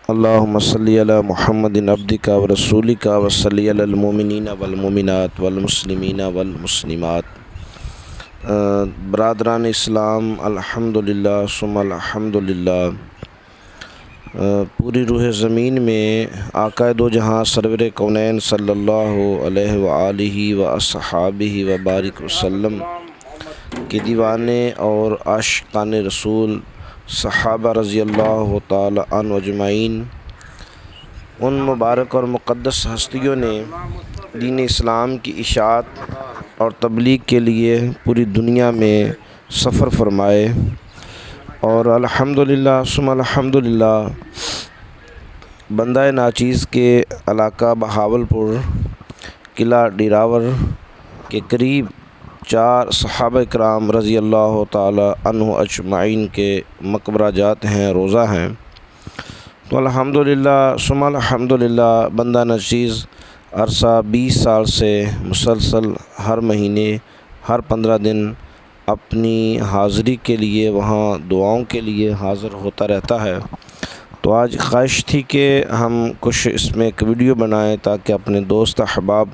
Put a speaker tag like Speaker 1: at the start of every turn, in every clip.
Speaker 1: اللہم صلی علی محمد عبدک و رسولک و صلی علی المؤمنین والمؤمنات والمسلمین والمسلمات۔ برادران اسلام، الحمدللہ ثم الحمدللہ۔ پوری روح زمین میں آقا دو جہاں سرور کونین صلی اللہ علیہ وآلہ واصحابہ وبارک وسلم کے دیوانے اور عاشقان رسول صحابہ رضی اللہ تعالی عنہ اجمعین، ان مبارک اور مقدس ہستیوں نے دین اسلام کی اشاعت اور تبلیغ کے لیے پوری دنیا میں سفر فرمائے، اور الحمدللہ ثم الحمدللہ بندہ ناچیز کے علاقہ بہاولپور قلعہ ڈیراور کے قریب 4 صحابہ کرام رضی اللہ تعالی عنہ اجمعین کے مقبرہ جات ہیں، روزہ ہیں۔ تو الحمدللہ ثم الحمدللہ بندہ ناچیز عرصہ 20 سال سے مسلسل ہر مہینے ہر 15 دن اپنی حاضری کے لیے وہاں دعاؤں کے لیے حاضر ہوتا رہتا ہے۔ تو آج خواہش تھی کہ ہم کچھ اس میں ایک ویڈیو بنائیں تاکہ اپنے دوست احباب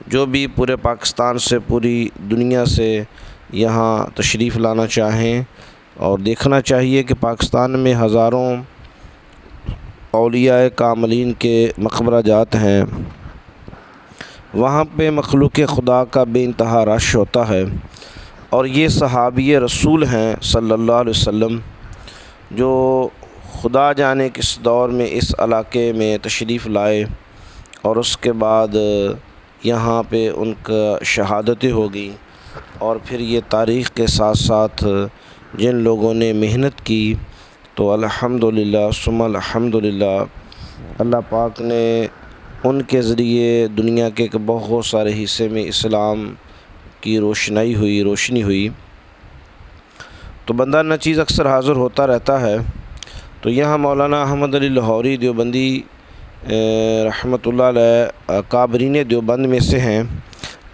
Speaker 1: جو بھی پورے پاکستان سے پوری دنیا سے یہاں تشریف لانا چاہیں، اور دیکھنا چاہیے کہ پاکستان میں ہزاروں اولیاء کاملین کے مقبرہ جات ہیں، وہاں پہ مخلوق خدا کا بے انتہا رش ہوتا ہے، اور یہ صحابی رسول ہیں صلی اللہ علیہ وسلم جو خدا جانے کس دور میں اس علاقے میں تشریف لائے، اور اس کے بعد یہاں پہ ان کا شہادتیں ہوگی، اور پھر یہ تاریخ کے ساتھ ساتھ جن لوگوں نے محنت کی، تو الحمدللہ ثم الحمدللہ اللہ پاک نے ان کے ذریعے دنیا کے بہت سارے حصے میں اسلام کی روشنی ہوئی۔ تو بندہ ناچیز اکثر حاضر ہوتا رہتا ہے۔ تو یہاں مولانا احمد علی لاہوری دیوبندی رحمۃ اللہ علیہ کابرین دیوبند میں سے ہیں۔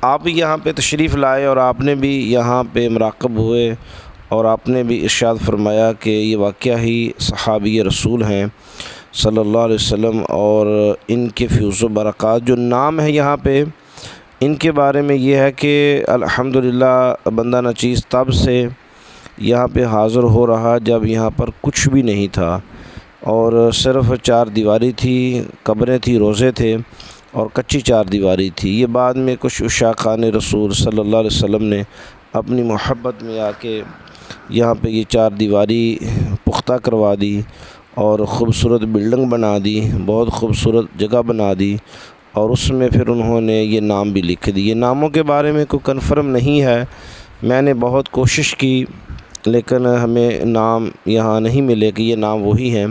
Speaker 1: آپ یہاں پہ تشریف لائے اور آپ نے بھی یہاں پہ مراقب ہوئے، اور آپ نے بھی ارشاد فرمایا کہ یہ واقعہ ہی صحابی رسول ہیں صلی اللہ علیہ وسلم، اور ان کے فیوز و برکات جو نام ہے یہاں پہ، ان کے بارے میں یہ ہے کہ الحمدللہ بندہ ناچیز تب سے یہاں پہ حاضر ہو رہا جب یہاں پر کچھ بھی نہیں تھا، اور صرف 4 دیواری تھی، قبریں تھی، روزے تھے، اور کچی 4 دیواری تھی۔ یہ بعد میں کچھ عشاقان رسول صلی اللہ علیہ وسلم نے اپنی محبت میں آ کے یہاں پہ یہ 4 دیواری پختہ کروا دی، اور خوبصورت بلڈنگ بنا دی، بہت خوبصورت جگہ بنا دی، اور اس میں پھر انہوں نے یہ نام بھی لکھ دی۔ یہ ناموں کے بارے میں کوئی کنفرم نہیں ہے، میں نے بہت کوشش کی لیکن ہمیں نام یہاں نہیں ملے کہ یہ نام وہی ہیں۔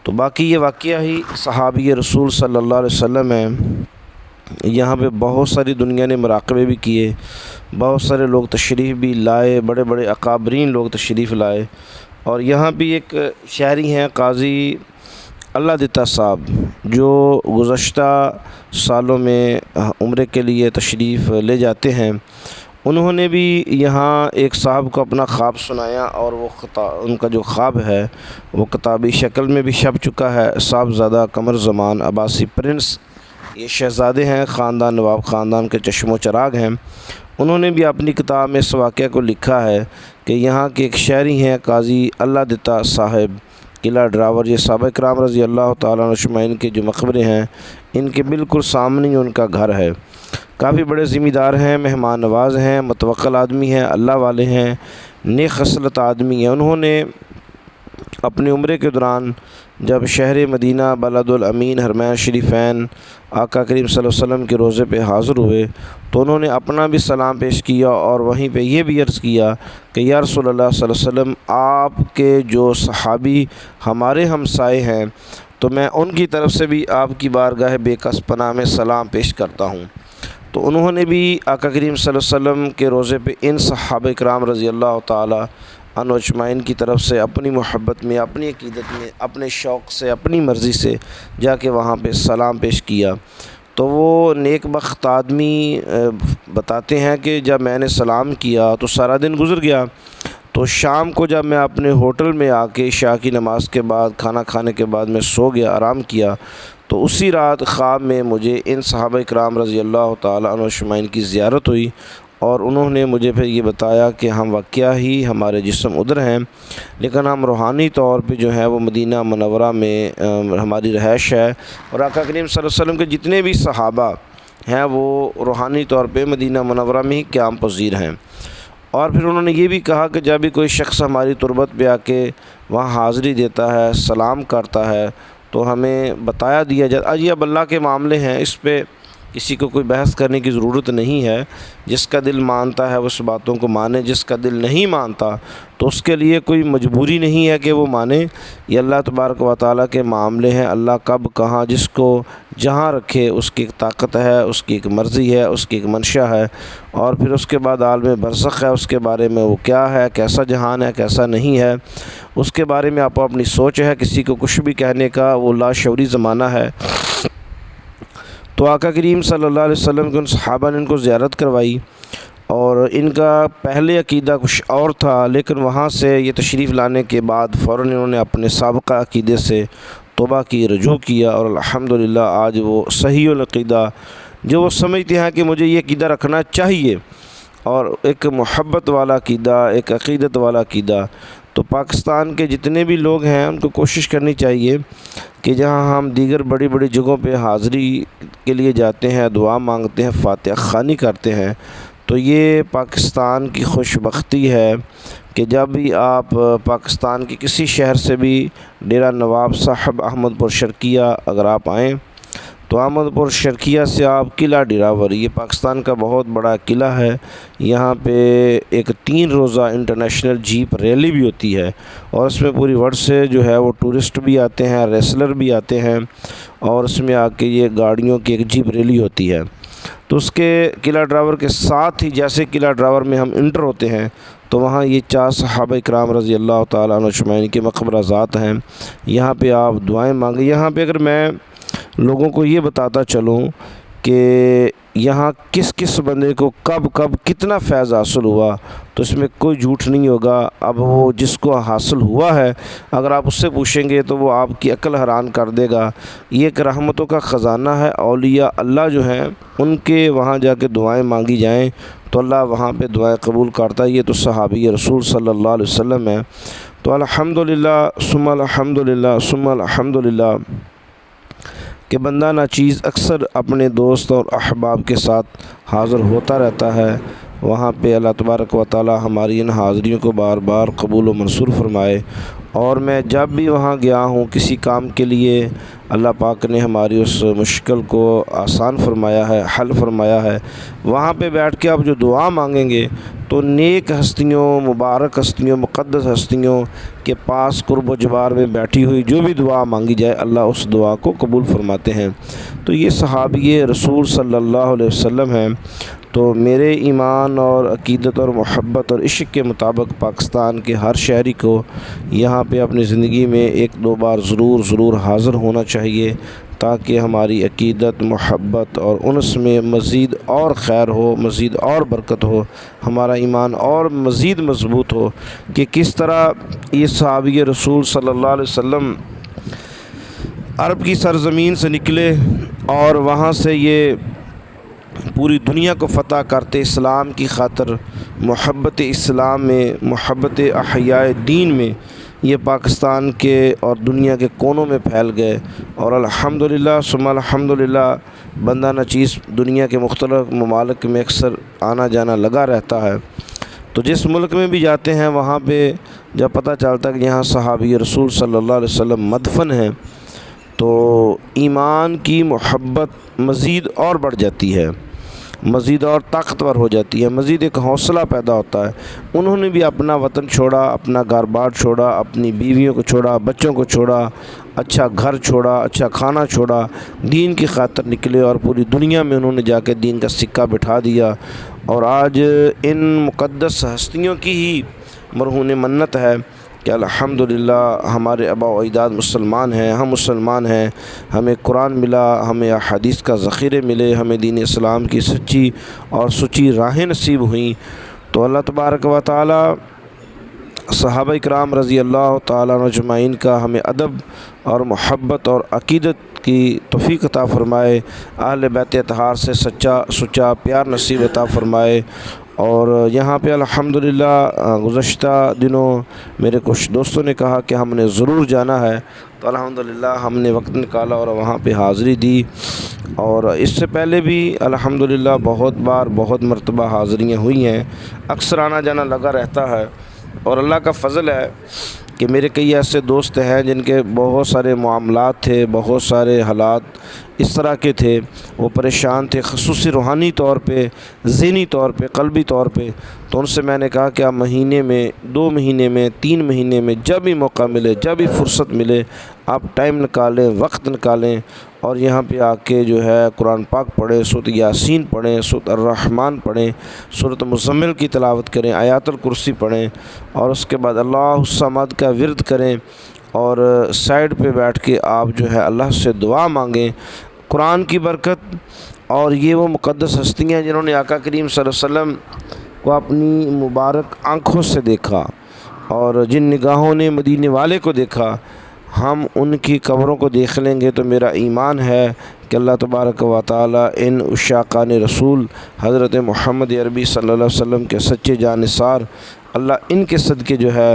Speaker 1: تو باقی یہ واقعہ ہی صحابی رسول صلی اللہ علیہ وسلم ہے۔ یہاں پہ بہت ساری دنیا نے مراقبے بھی کیے، بہت سارے لوگ تشریف بھی لائے، بڑے بڑے اکابرین لوگ تشریف لائے، اور یہاں بھی ایک شہری ہیں قاضی اللہ دتا صاحب جو گزشتہ سالوں میں عمرے کے لیے تشریف لے جاتے ہیں۔ انہوں نے بھی یہاں ایک صاحب کو اپنا خواب سنایا، اور وہ ان کا جو خواب ہے وہ کتابی شکل میں بھی چھپ چکا ہے۔ صاحبزادہ قمر زمان عباسی پرنس، یہ شہزادے ہیں، خاندان نواب خاندان کے چشم و چراغ ہیں۔ انہوں نے بھی اپنی کتاب میں اس واقعہ کو لکھا ہے کہ یہاں کے ایک شہری ہیں قاضی اللہ دتا صاحب قلعہ ڈراور، یہ صحابہ کرام رضی اللہ تعالیٰ عنہ اجمعین کے جو مقبرے ہیں ان کے بالکل سامنے ہی ان کا گھر ہے۔ کافی بڑے ذمہ دار ہیں، مہمان نواز ہیں، متوکل آدمی ہیں، اللہ والے ہیں، نیک خصلت آدمی ہیں۔ انہوں نے اپنے عمرے کے دوران جب شہر مدینہ بلد الامین حرمین شریفین آقا کریم صلی اللہ علیہ وسلم کے روضے پہ حاضر ہوئے، تو انہوں نے اپنا بھی سلام پیش کیا، اور وہیں پہ یہ بھی عرض کیا کہ یا رسول اللہ صلی اللہ علیہ وسلم، آپ کے جو صحابی ہمارے ہمسائے ہیں، تو میں ان کی طرف سے بھی آپ کی بارگاہ بے کس پناہ میں سلام پیش کرتا ہوں۔ تو انہوں نے بھی آقا کریم صلی اللہ علیہ وسلم کے روضے پہ ان صحابہ کرام رضی اللہ تعالی عنہ اجمعین کی طرف سے اپنی محبت میں، اپنی عقیدت میں، اپنے شوق سے، اپنی مرضی سے جا کے وہاں پہ سلام پیش کیا۔ تو وہ نیک بخت آدمی بتاتے ہیں کہ جب میں نے سلام کیا تو سارا دن گزر گیا، تو شام کو جب میں اپنے ہوٹل میں آ کے عشاء کی نماز کے بعد کھانا کھانے کے بعد میں سو گیا، آرام کیا، تو اسی رات خواب میں مجھے ان صحابہ کرام رضی اللہ تعالیٰ عنہ اجمعین کی زیارت ہوئی، اور انہوں نے مجھے پھر یہ بتایا کہ ہم واقعہ ہی ہمارے جسم ادھر ہیں، لیکن ہم روحانی طور پہ جو ہے وہ مدینہ منورہ میں ہماری رہائش ہے، اور آقا کریم صلی اللہ علیہ وسلم کے جتنے بھی صحابہ ہیں وہ روحانی طور پہ مدینہ منورہ میں ہی قیام پذیر ہیں۔ اور پھر انہوں نے یہ بھی کہا کہ جب بھی کوئی شخص ہماری تربت پہ آ کے وہاں حاضری دیتا ہے، سلام کرتا ہے، تو ہمیں بتایا دیا جاتا، یہ اب اللہ کے معاملے ہیں، اس پہ کسی کو کوئی بحث کرنے کی ضرورت نہیں ہے۔ جس کا دل مانتا ہے وہ اس باتوں کو مانے، جس کا دل نہیں مانتا تو اس کے لیے کوئی مجبوری نہیں ہے کہ وہ مانے۔ یہ اللہ تبارک و تعالیٰ کے معاملے ہیں، اللہ کب کہاں جس کو جہاں رکھے اس کی ایک طاقت ہے، اس کی ایک مرضی ہے، اس کی ایک منشا ہے، اور پھر اس کے بعد عالم برزخ ہے، اس کے بارے میں وہ کیا ہے، کیسا جہان ہے، کیسا نہیں ہے، اس کے بارے میں آپ اپنی سوچ ہے، کسی کو کچھ بھی کہنے کا وہ لاشعوری زمانہ ہے۔ تو آقا کریم صلی اللہ علیہ وسلم کے ان صحابہ نے ان کو زیارت کروائی، اور ان کا پہلے عقیدہ کچھ اور تھا، لیکن وہاں سے یہ تشریف لانے کے بعد فوراً انہوں نے اپنے سابقہ عقیدے سے توبہ کی، رجوع کیا، اور الحمدللہ آج وہ صحیح العقیدہ جو وہ سمجھتے ہیں کہ مجھے یہ عقیدہ رکھنا چاہیے، اور ایک محبت والا عقیدہ، ایک عقیدت والا عقیدہ۔ تو پاکستان کے جتنے بھی لوگ ہیں ان کو کوشش کرنی چاہیے کہ جہاں ہم دیگر بڑی بڑی جگہوں پہ حاضری کے لیے جاتے ہیں، دعا مانگتے ہیں، فاتحہ خوانی کرتے ہیں، تو یہ پاکستان کی خوش بختی ہے کہ جب بھی آپ پاکستان کے کسی شہر سے بھی ڈیرہ نواب صاحب احمد پور شرقیہ اگر آپ آئیں تو احمد پور شرقیہ سے آپ قلعہ ڈراور، یہ پاکستان کا بہت بڑا قلعہ ہے، یہاں پہ ایک 3 روزہ انٹرنیشنل جیپ ریلی بھی ہوتی ہے، اور اس میں پوری ورلڈ سے جو ہے وہ ٹورسٹ بھی آتے ہیں، ریسلر بھی آتے ہیں، اور اس میں آ کے یہ گاڑیوں کی ایک جیپ ریلی ہوتی ہے۔ تو اس کے قلعہ ڈراور کے ساتھ ہی جیسے قلعہ ڈراور میں ہم انٹر ہوتے ہیں تو وہاں یہ 4 صحابہ کرام رضی اللہ تعالیٰ عنہ اجمعین کے مقبرہ ذات ہیں، یہاں پہ آپ دعائیں مانگیں۔ یہاں پہ اگر میں لوگوں کو یہ بتاتا چلوں کہ یہاں کس کس بندے کو کب کب کتنا فیض حاصل ہوا تو اس میں کوئی جھوٹ نہیں ہوگا۔ اب وہ جس کو حاصل ہوا ہے اگر آپ اس سے پوچھیں گے تو وہ آپ کی عقل حیران کر دے گا۔ یہ ایک رحمتوں کا خزانہ ہے، اولیاء اللہ جو ہیں ان کے وہاں جا کے دعائیں مانگی جائیں تو اللہ وہاں پہ دعائیں قبول کرتا ہے۔ یہ تو صحابی رسول صلی اللہ علیہ وسلم ہے۔ تو الحمدللہ ثم الحمدللہ ثم الحمدللہ کہ بندہ ناچیز اکثر اپنے دوست اور احباب کے ساتھ حاضر ہوتا رہتا ہے، وہاں پہ اللہ تبارک و تعالی ہماری ان حاضریوں کو بار بار قبول و منظور فرمائے۔ اور میں جب بھی وہاں گیا ہوں کسی کام کے لیے، اللہ پاک نے ہماری اس مشکل کو آسان فرمایا ہے، حل فرمایا ہے۔ وہاں پہ بیٹھ کے آپ جو دعا مانگیں گے تو نیک ہستیوں، مبارک ہستیوں، مقدس ہستیوں کے پاس قرب و جوار میں بیٹھی ہوئی جو بھی دعا مانگی جائے اللہ اس دعا کو قبول فرماتے ہیں۔ تو یہ صحابی رسول صلی اللہ علیہ وسلم ہیں۔ تو میرے ایمان اور عقیدت اور محبت اور عشق کے مطابق پاکستان کے ہر شہری کو یہاں پہ اپنی زندگی میں 1-2 بار ضرور حاضر ہونا چاہیے تاکہ ہماری عقیدت، محبت اور انس میں مزید اور خیر ہو، مزید اور برکت ہو، ہمارا ایمان اور مزید مضبوط ہو کہ کس طرح یہ صحابی رسول صلی اللہ علیہ وسلم عرب کی سرزمین سے نکلے اور وہاں سے یہ پوری دنیا کو فتح کرتے اسلام کی خاطر، محبت اسلام میں، محبت احیاء دین میں یہ پاکستان کے اور دنیا کے کونوں میں پھیل گئے، اور الحمدللہ ثم الحمدللہ بندہ نچیز دنیا کے مختلف ممالک میں اکثر آنا جانا لگا رہتا ہے۔ تو جس ملک میں بھی جاتے ہیں وہاں پہ جب پتہ چلتا ہے کہ یہاں صحابی رسول صلی اللہ علیہ وسلم مدفن ہیں تو ایمان کی محبت مزید اور بڑھ جاتی ہے، مزید اور طاقتور ہو جاتی ہے، مزید ایک حوصلہ پیدا ہوتا ہے۔ انہوں نے بھی اپنا وطن چھوڑا، اپنا گھر بار چھوڑا، اپنی بیویوں کو چھوڑا، بچوں کو چھوڑا، اچھا گھر چھوڑا، اچھا کھانا چھوڑا، دین کی خاطر نکلے اور پوری دنیا میں انہوں نے جا کے دین کا سکہ بٹھا دیا۔ اور آج ان مقدس ہستیوں کی ہی مرہون منت ہے کہ الحمدللہ ہمارے آباء و اجداد مسلمان ہیں، ہم مسلمان ہیں، ہمیں قرآن ملا، ہمیں احادیث کا ذخیرے ملے، ہمیں دین اسلام کی سچی اور سچی راہیں نصیب ہوئیں۔ تو اللہ تبارک و تعالی صحابہ کرام رضی اللہ تعالیٰ عنہ اجمعین کا ہمیں ادب اور محبت اور عقیدت کی توفیق عطا فرمائے، اہل بیت اطہار سے سچا پیار نصیب عطا فرمائے۔ اور یہاں پہ الحمدللہ گزشتہ دنوں میرے کچھ دوستوں نے کہا کہ ہم نے ضرور جانا ہے، تو الحمدللہ ہم نے وقت نکالا اور وہاں پہ حاضری دی۔ اور اس سے پہلے بھی الحمدللہ بہت مرتبہ حاضریاں ہوئی ہیں، اکثر آنا جانا لگا رہتا ہے۔ اور اللہ کا فضل ہے کہ میرے کئی ایسے دوست ہیں جن کے بہت سارے معاملات تھے، بہت سارے حالات اس طرح کے تھے، وہ پریشان تھے، خصوصی روحانی طور پہ، ذہنی طور پہ، قلبی طور پہ۔ تو ان سے میں نے کہا کہ آپ مہینے میں، 2 مہینے میں، 3 مہینے میں جب بھی موقع ملے، جب بھی فرصت ملے، آپ ٹائم نکالیں، وقت نکالیں اور یہاں پہ آ کے جو ہے قرآن پاک پڑھیں، سورۃ یاسین پڑھیں، سورۃ الرحمن پڑھیں، سورۃ مزمل کی تلاوت کریں، آیات الکرسی پڑھیں، اور اس کے بعد اللہ الصمد کا ورد کریں، اور سائیڈ پہ بیٹھ کے آپ جو ہے اللہ سے دعا مانگیں قرآن کی برکت۔ اور یہ وہ مقدس ہستیاں جنہوں نے آقا کریم صلی اللہ علیہ وسلم کو اپنی مبارک آنکھوں سے دیکھا اور جن نگاہوں نے مدینے والے کو دیکھا، ہم ان کی قبروں کو دیکھ لیں گے تو میرا ایمان ہے کہ اللہ تبارک و تعالی ان عشاقان رسول حضرت محمد عربی صلی اللہ علیہ وسلم کے سچے جانثار، اللہ ان کے صدقے جو ہے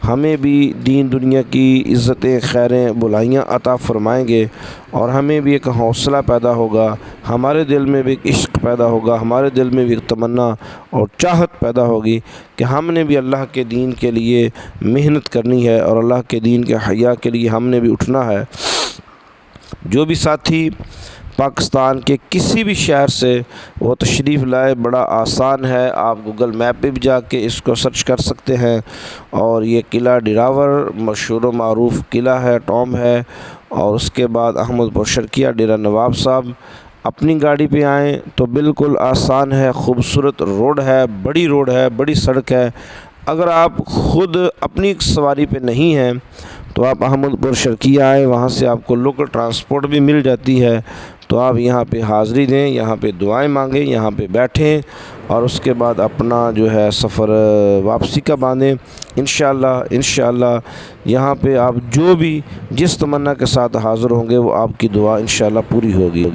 Speaker 1: ہمیں بھی دین دنیا کی عزتیں، خیریں، بلائیاں عطا فرمائیں گے، اور ہمیں بھی ایک حوصلہ پیدا ہوگا، ہمارے دل میں بھی ایک عشق پیدا ہوگا، ہمارے دل میں بھی ایک تمنا اور چاہت پیدا ہوگی کہ ہم نے بھی اللہ کے دین کے لیے محنت کرنی ہے، اور اللہ کے دین کے حیا کے لیے ہم نے بھی اٹھنا ہے۔ جو بھی ساتھی پاکستان کے کسی بھی شہر سے وہ تشریف لائے، بڑا آسان ہے، آپ گوگل میپ پہ بھی جا کے اس کو سرچ کر سکتے ہیں۔ اور یہ قلعہ ڈراور مشہور و معروف قلعہ ہے، ٹوم ہے، اور اس کے بعد احمد پور شرقیہ ڈیرہ نواب صاحب۔ اپنی گاڑی پہ آئیں تو بالکل آسان ہے، خوبصورت روڈ ہے، بڑی سڑک ہے۔ اگر آپ خود اپنی سواری پہ نہیں ہیں تو آپ احمد پور شرقیہ آئیں، وہاں سے آپ کو لوکل ٹرانسپورٹ بھی مل جاتی ہے، تو آپ یہاں پہ حاضری دیں، یہاں پہ دعائیں مانگیں، یہاں پہ بیٹھیں، اور اس کے بعد اپنا جو ہے سفر واپسی کا باندھیں۔ انشاءاللہ یہاں پہ آپ جو بھی جس تمنا کے ساتھ حاضر ہوں گے وہ آپ کی دعا انشاءاللہ پوری ہوگی۔